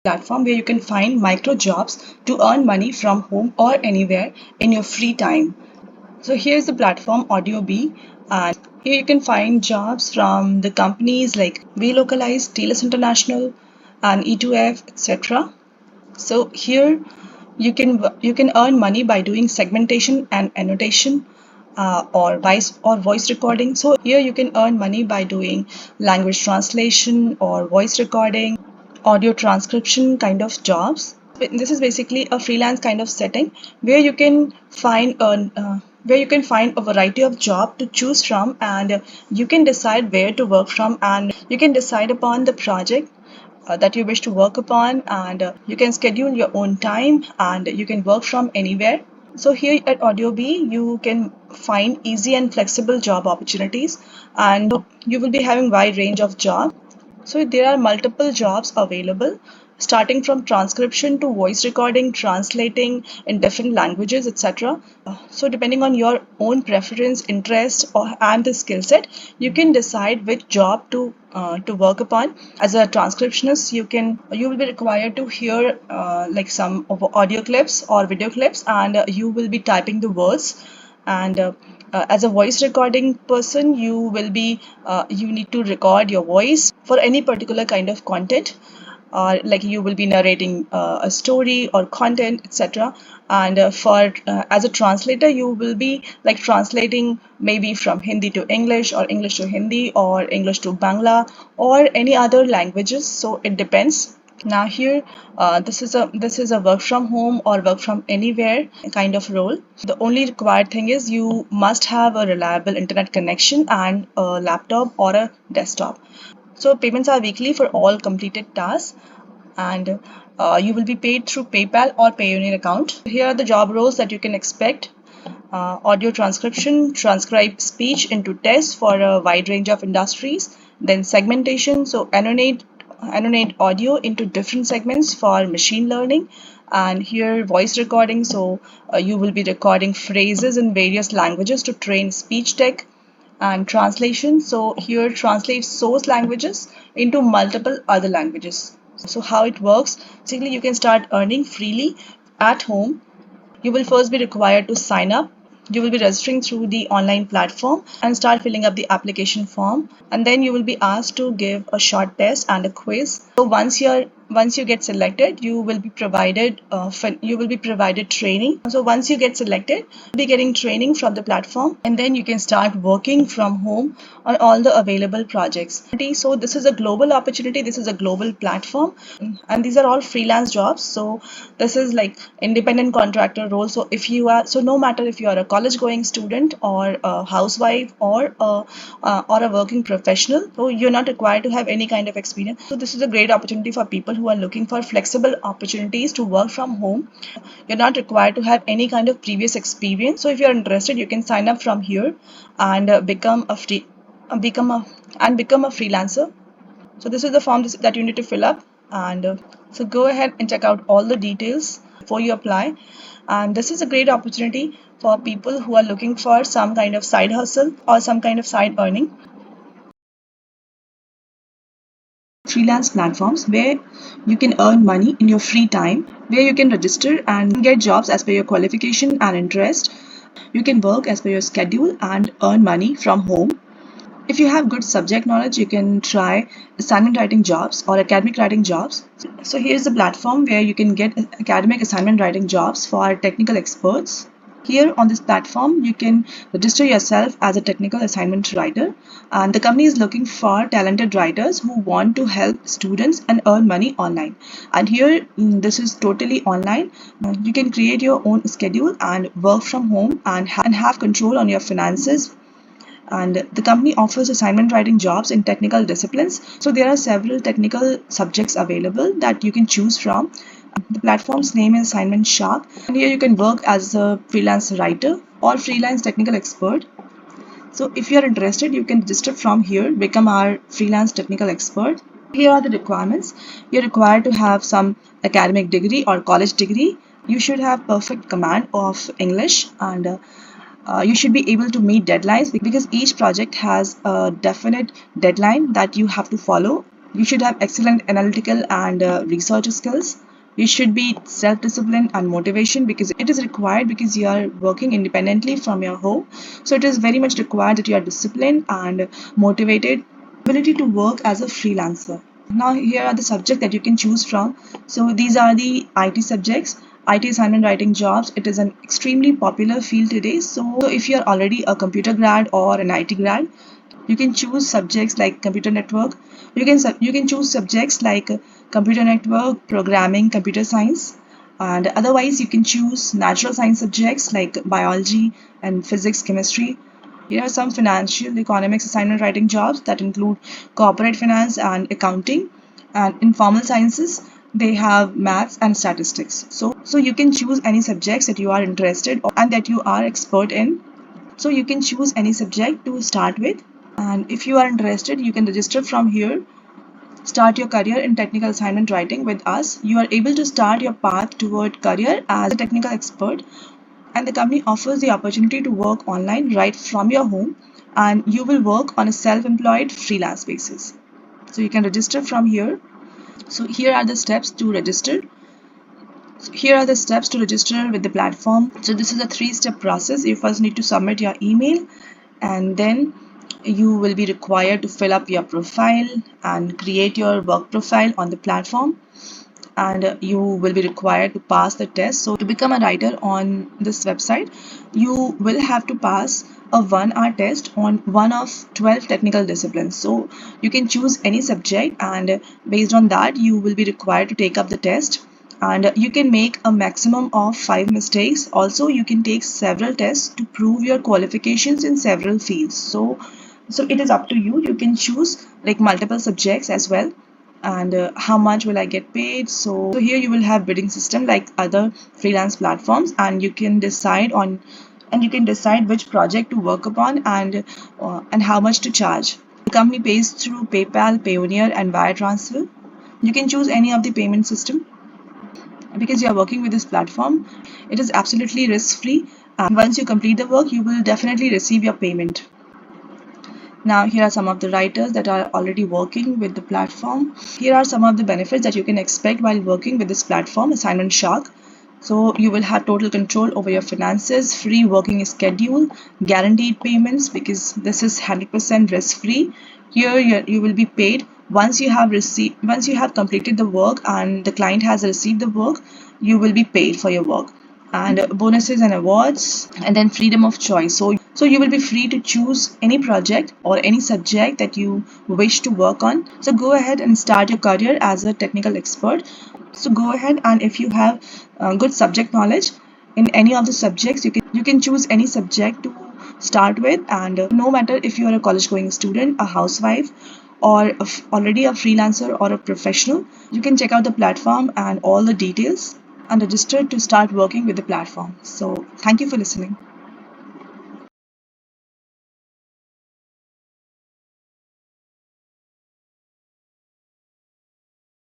platform where you can find micro jobs to earn money from home or anywhere in your free time. So here's the platform AudioB, and here you can find jobs from the companies like We Localize, TLS International, and E2F, etc. So here you can earn money by doing segmentation and annotation, or voice recording. So here you can earn money by doing language translation or voice recording, audio transcription kind of jobs. This is basically a freelance kind of setting where you can find a variety of job to choose from, and you can decide where to work from, and you can decide upon the project that you wish to work upon, and you can schedule your own time and you can work from anywhere. So here at AudioB, you can find easy and flexible job opportunities, and you will be having wide range of jobs. So there are multiple jobs available, starting from transcription to voice recording, translating in different languages, etc. So depending on your own preference, interest, and the skill set, you can decide which job to work upon. As a transcriptionist, you will be required to hear like some of audio clips or video clips, and you will be typing the words, and as a voice recording person, you need to record your voice for any particular kind of content, like you will be narrating a story or content, etc. And for as a translator, you will be like translating maybe from Hindi to English, or English to Hindi, or English to Bangla, or any other languages. So it depends. Now here, this is a work from home or work from anywhere kind of role. The only required thing is you must have a reliable internet connection and a laptop or a desktop. So payments are weekly for all completed tasks, and you will be paid through PayPal or Payoneer account. Here are the job roles that you can expect. Audio transcription, transcribe speech into text for a wide range of industries. Then segmentation, so annonate audio into different segments for machine learning. And here voice recording, so you will be recording phrases in various languages to train speech tech. And translation, so here translate source languages into multiple other languages. So how it works, basically you can start earning freely at home. You will first be required to sign up. You will be registering through the online platform and start filling up the application form, and then you will be asked to give a short test and a quiz. So once you get selected, you will be provided training. So once you get selected, you'll be getting training from the platform, and then you can start working from home on all the available projects. So this is a global opportunity, this is a global platform, and these are all freelance jobs. So this is like independent contractor role. So no matter if you are a college going student or a housewife or a working professional, so you're not required to have any kind of experience. So this is a great opportunity for people who are looking for flexible opportunities to work from home. You're not required to have any kind of previous experience. So if you're interested, you can sign up from here and become a freelancer. So this is the form that you need to fill up, and so go ahead and check out all the details before you apply. And this is a great opportunity for people who are looking for some kind of side hustle or some kind of side earning. Freelance platforms where you can earn money in your free time, where you can register and get jobs as per your qualification and interest. You can work as per your schedule and earn money from home. If you have good subject knowledge, you can try assignment writing jobs or academic writing jobs. So here's the platform where you can get academic assignment writing jobs for technical experts. Here on this platform, you can register yourself as a technical assignment writer, and the company is looking for talented writers who want to help students and earn money online. And here, this is totally online. You can create your own schedule and work from home and have control on your finances. And the company offers assignment writing jobs in technical disciplines. So there are several technical subjects available that you can choose from. The platform's name is Assignment Shark, and here you can work as a freelance writer or freelance technical expert. So if you are interested, you can register from here, become our freelance technical expert. Here are the requirements. You're required to have some academic degree or college degree. You should have perfect command of English, and you should be able to meet deadlines, because each project has a definite deadline that you have to follow. You should have excellent analytical and research skills. You should be self-discipline and motivation, because it is required, because you are working independently from your home. So it is very much required that you are disciplined and motivated. Ability to work as a freelancer. Now here are the subjects that you can choose from. So these are the IT subjects. IT assignment writing jobs. It is an extremely popular field today. So if you are already a computer grad or an IT grad, you can choose subjects like computer network. You can choose subjects like computer network, programming, computer science, and otherwise you can choose natural science subjects like biology and physics, chemistry. Here are some financial economics assignment writing jobs that include corporate finance and accounting. And in formal sciences, they have maths and statistics. So you can choose any subjects that you are interested and that you are expert in. So you can choose any subject to start with. And if you are interested, you can register from here. Start your career in technical assignment writing with us. You are able to start your path toward career as a technical expert, and the company offers the opportunity to work online right from your home, and you will work on a self-employed freelance basis. So you can register from here. So here are the steps to register. Here are the steps to register with the platform. So this is a 3-step process. You first need to submit your email, and then you will be required to fill up your profile and create your work profile on the platform. And you will be required to pass the test. So to become a writer on this website, you will have to pass a 1-hour test on one of 12 technical disciplines. So you can choose any subject, and based on that you will be required to take up the test, and you can make a maximum of 5 mistakes. Also, you can take several tests to prove your qualifications in several fields. So it is up to you. You can choose like multiple subjects as well. And how much will I get paid? So here you will have bidding system like other freelance platforms, and you can decide which project to work upon, and how much to charge. The company pays through PayPal, Payoneer, and wire transfer. You can choose any of the payment system. Because you are working with this platform, it is absolutely risk free, and once you complete the work, you will definitely receive your payment. Now here are some of the writers that are already working with the platform. Here are some of the benefits that you can expect while working with this platform. Assignment shock. So you will have total control over your finances, free working schedule, guaranteed payments, because this is 100% risk free. Here you will be paid once you have completed the work and the client has received the work. You will be paid for your work. And bonuses and awards, and then freedom of choice. So you will be free to choose any project or any subject that you wish to work on. So go ahead and start your career as a technical expert. So go ahead, and if you have good subject knowledge in any of the subjects, you can choose any subject to start with. And no matter if you are a college going student, a housewife, or already a freelancer or a professional, you can check out the platform and all the details and register to start working with the platform. So thank you for listening.